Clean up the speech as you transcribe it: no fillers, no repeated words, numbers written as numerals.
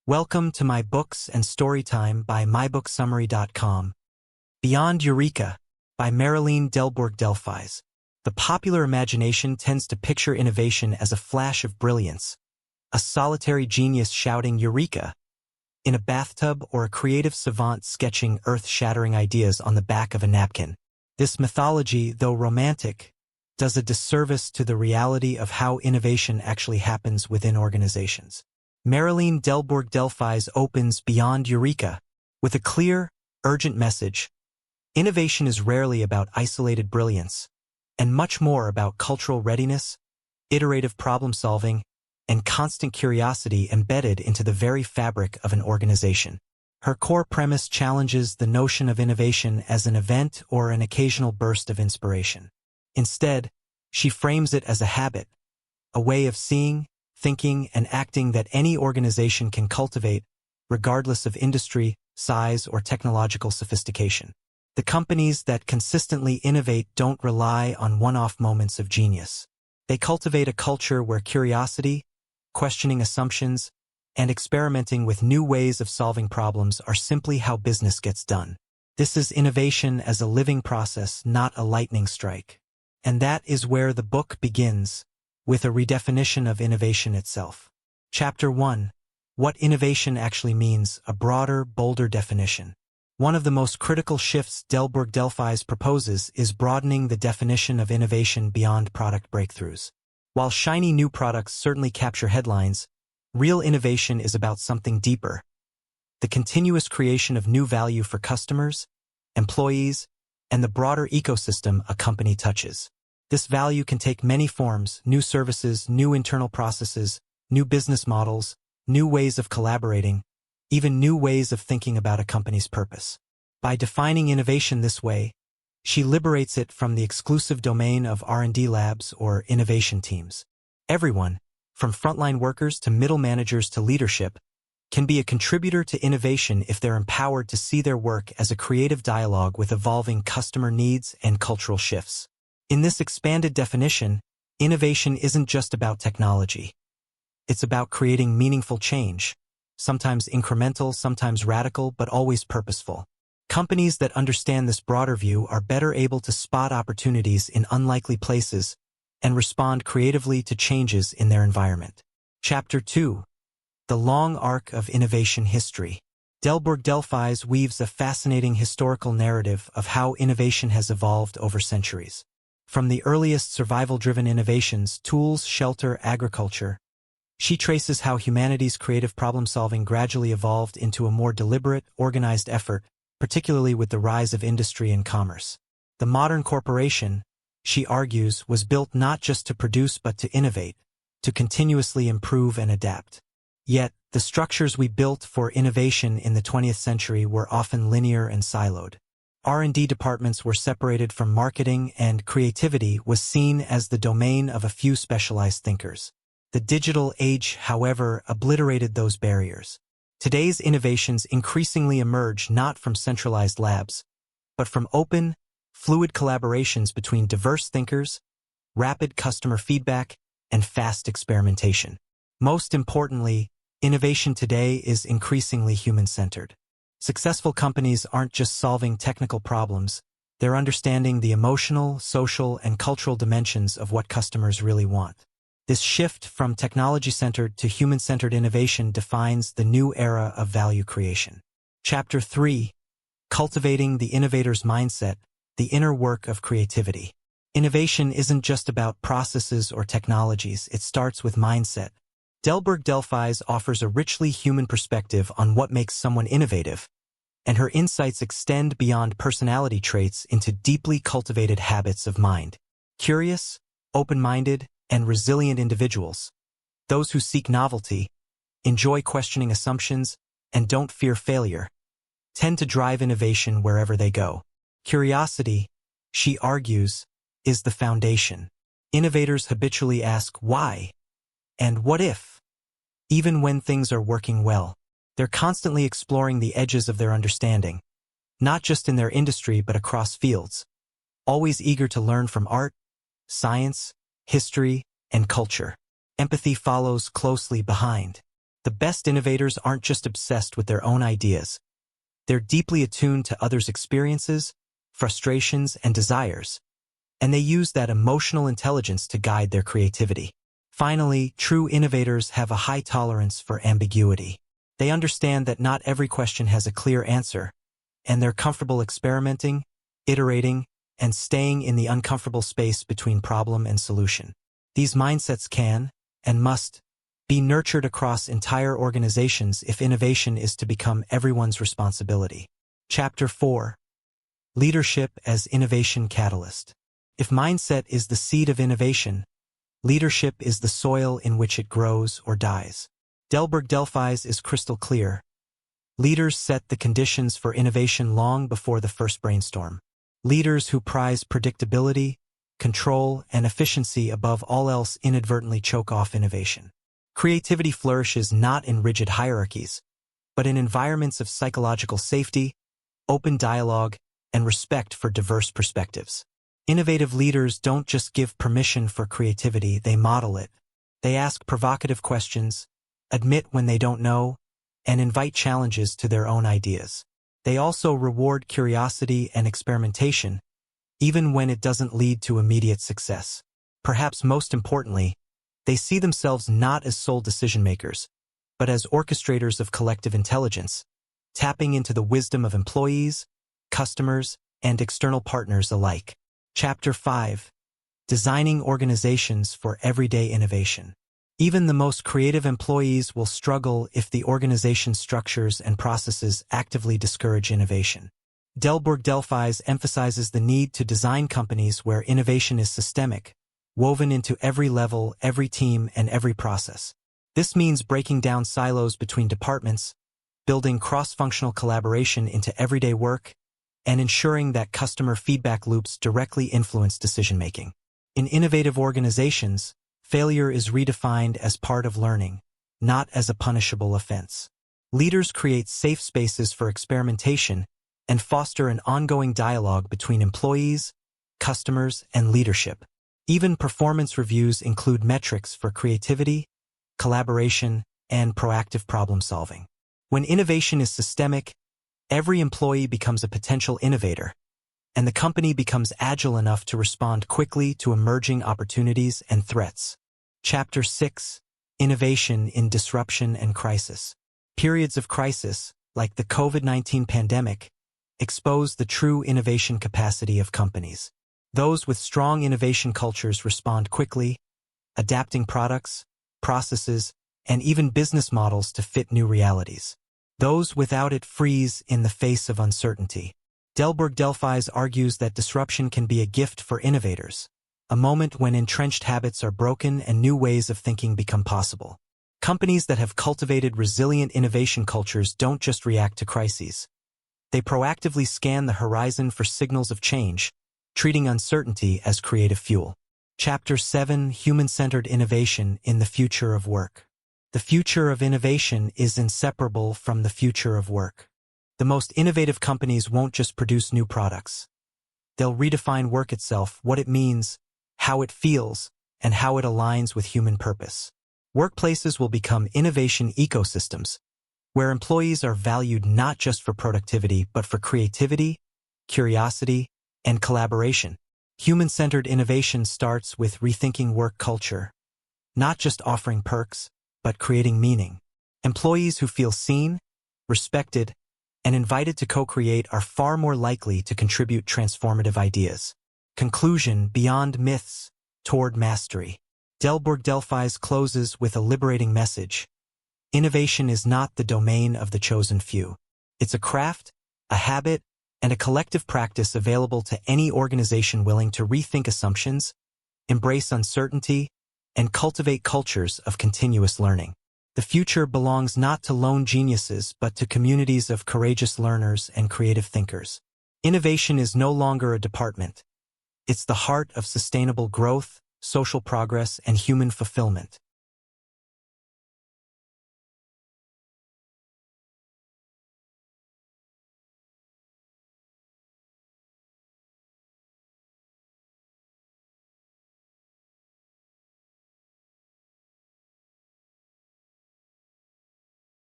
Welcome to my books and storytime by Mybooksandstorytime. Beyond Eureka by Marylene Delbourg-Delphis. The popular imagination tends to picture innovation as a flash of brilliance, a solitary genius shouting Eureka in a bathtub, or a creative savant sketching earth-shattering ideas on the back of a napkin. This mythology, though romantic, does a disservice to the reality of how innovation actually happens within organizations. Marylene Delbourg-Delphis opens Beyond Eureka with a clear, urgent message. Innovation is rarely about isolated brilliance, and much more about cultural readiness, iterative problem-solving, and constant curiosity embedded into the very fabric of an organization. Her core premise challenges the notion of innovation as an event or an occasional burst of inspiration. Instead, she frames it as a habit, a way of seeing, thinking, and acting that any organization can cultivate, regardless of industry, size, or technological sophistication. The companies that consistently innovate don't rely on one-off moments of genius. They cultivate a culture where curiosity, questioning assumptions, and experimenting with new ways of solving problems are simply how business gets done. This is innovation as a living process, not a lightning strike. And that is where the book begins, with a redefinition of innovation itself. Chapter 1. What innovation actually means, a broader, bolder definition. One of the most critical shifts Delbourg-Delphis proposes is broadening the definition of innovation beyond product breakthroughs. While shiny new products certainly capture headlines, real innovation is about something deeper: the continuous creation of new value for customers, employees, and the broader ecosystem a company touches. This value can take many forms: new services, new internal processes, new business models, new ways of collaborating, even new ways of thinking about a company's purpose. By defining innovation this way, she liberates it from the exclusive domain of R&D labs or innovation teams. Everyone, from frontline workers to middle managers to leadership, can be a contributor to innovation if they're empowered to see their work as a creative dialogue with evolving customer needs and cultural shifts. In this expanded definition, innovation isn't just about technology. It's about creating meaningful change, sometimes incremental, sometimes radical, but always purposeful. Companies that understand this broader view are better able to spot opportunities in unlikely places and respond creatively to changes in their environment. Chapter 2. The long arc of innovation history. Delbourg-Delphis weaves a fascinating historical narrative of how innovation has evolved over centuries. From the earliest survival-driven innovations, tools, shelter, agriculture, she traces how humanity's creative problem-solving gradually evolved into a more deliberate, organized effort, particularly with the rise of industry and commerce. The modern corporation, she argues, was built not just to produce but to innovate, to continuously improve and adapt. Yet, the structures we built for innovation in the 20th century were often linear and siloed. R&D departments were separated from marketing, and creativity was seen as the domain of a few specialized thinkers. The digital age, however, obliterated those barriers. Today's innovations increasingly emerge not from centralized labs, but from open, fluid collaborations between diverse thinkers, rapid customer feedback, and fast experimentation. Most importantly, innovation today is increasingly human-centered. Successful companies aren't just solving technical problems, they're understanding the emotional, social, and cultural dimensions of what customers really want. This shift from technology-centered to human-centered innovation defines the new era of value creation. Chapter 3. Cultivating the innovator's mindset, the inner work of creativity. Innovation isn't just about processes or technologies, it starts with mindset. Delbourg-Delphis offers a richly human perspective on what makes someone innovative, and her insights extend beyond personality traits into deeply cultivated habits of mind. Curious, open-minded, and resilient individuals, those who seek novelty, enjoy questioning assumptions, and don't fear failure, tend to drive innovation wherever they go. Curiosity, she argues, is the foundation. Innovators habitually ask why and what if. Even when things are working well, they're constantly exploring the edges of their understanding, not just in their industry but across fields, always eager to learn from art, science, history, and culture. Empathy follows closely behind. The best innovators aren't just obsessed with their own ideas. They're deeply attuned to others' experiences, frustrations, and desires, and they use that emotional intelligence to guide their creativity. Finally, true innovators have a high tolerance for ambiguity. They understand that not every question has a clear answer, and they're comfortable experimenting, iterating, and staying in the uncomfortable space between problem and solution. These mindsets can, and must, be nurtured across entire organizations if innovation is to become everyone's responsibility. Chapter 4. Leadership as Innovation Catalyst. If mindset is the seed of innovation, leadership is the soil in which it grows or dies. Delbourg-Delphis is crystal clear. Leaders set the conditions for innovation long before the first brainstorm. Leaders who prize predictability, control, and efficiency above all else inadvertently choke off innovation. Creativity flourishes not in rigid hierarchies, but in environments of psychological safety, open dialogue, and respect for diverse perspectives. Innovative leaders don't just give permission for creativity, they model it. They ask provocative questions, admit when they don't know, and invite challenges to their own ideas. They also reward curiosity and experimentation, even when it doesn't lead to immediate success. Perhaps most importantly, they see themselves not as sole decision-makers, but as orchestrators of collective intelligence, tapping into the wisdom of employees, customers, and external partners alike. Chapter 5. Designing Organizations for Everyday Innovation. Even the most creative employees will struggle if the organization's structures and processes actively discourage innovation. Delbourg-Delphis emphasizes the need to design companies where innovation is systemic, woven into every level, every team, and every process. This means breaking down silos between departments, building cross-functional collaboration into everyday work, and ensuring that customer feedback loops directly influence decision-making. In innovative organizations, failure is redefined as part of learning, not as a punishable offense. Leaders create safe spaces for experimentation and foster an ongoing dialogue between employees, customers, and leadership. Even performance reviews include metrics for creativity, collaboration, and proactive problem-solving. When innovation is systemic, every employee becomes a potential innovator, and the company becomes agile enough to respond quickly to emerging opportunities and threats. Chapter 6. Innovation in Disruption and Crisis. Periods of crisis, like the COVID-19 pandemic, expose the true innovation capacity of companies. Those with strong innovation cultures respond quickly, adapting products, processes, and even business models to fit new realities. Those without it freeze in the face of uncertainty. Delbourg-Delphis argues that disruption can be a gift for innovators, a moment when entrenched habits are broken and new ways of thinking become possible. Companies that have cultivated resilient innovation cultures don't just react to crises. They proactively scan the horizon for signals of change, treating uncertainty as creative fuel. Chapter 7. Human-Centered Innovation in the Future of Work. The future of innovation is inseparable from the future of work. The most innovative companies won't just produce new products. They'll redefine work itself, what it means, how it feels, and how it aligns with human purpose. Workplaces will become innovation ecosystems, where employees are valued not just for productivity but for creativity, curiosity, and collaboration. Human-centered innovation starts with rethinking work culture, not just offering perks, but creating meaning. Employees who feel seen, respected, and invited to co-create are far more likely to contribute transformative ideas. Conclusion. Beyond myths, toward mastery. Delbourg-Delphis closes with a liberating message. Innovation is not the domain of the chosen few. It's a craft, a habit, and a collective practice available to any organization willing to rethink assumptions, embrace uncertainty, and cultivate cultures of continuous learning. The future belongs not to lone geniuses but to communities of courageous learners and creative thinkers. Innovation is no longer a department. It's the heart of sustainable growth, social progress, and human fulfillment.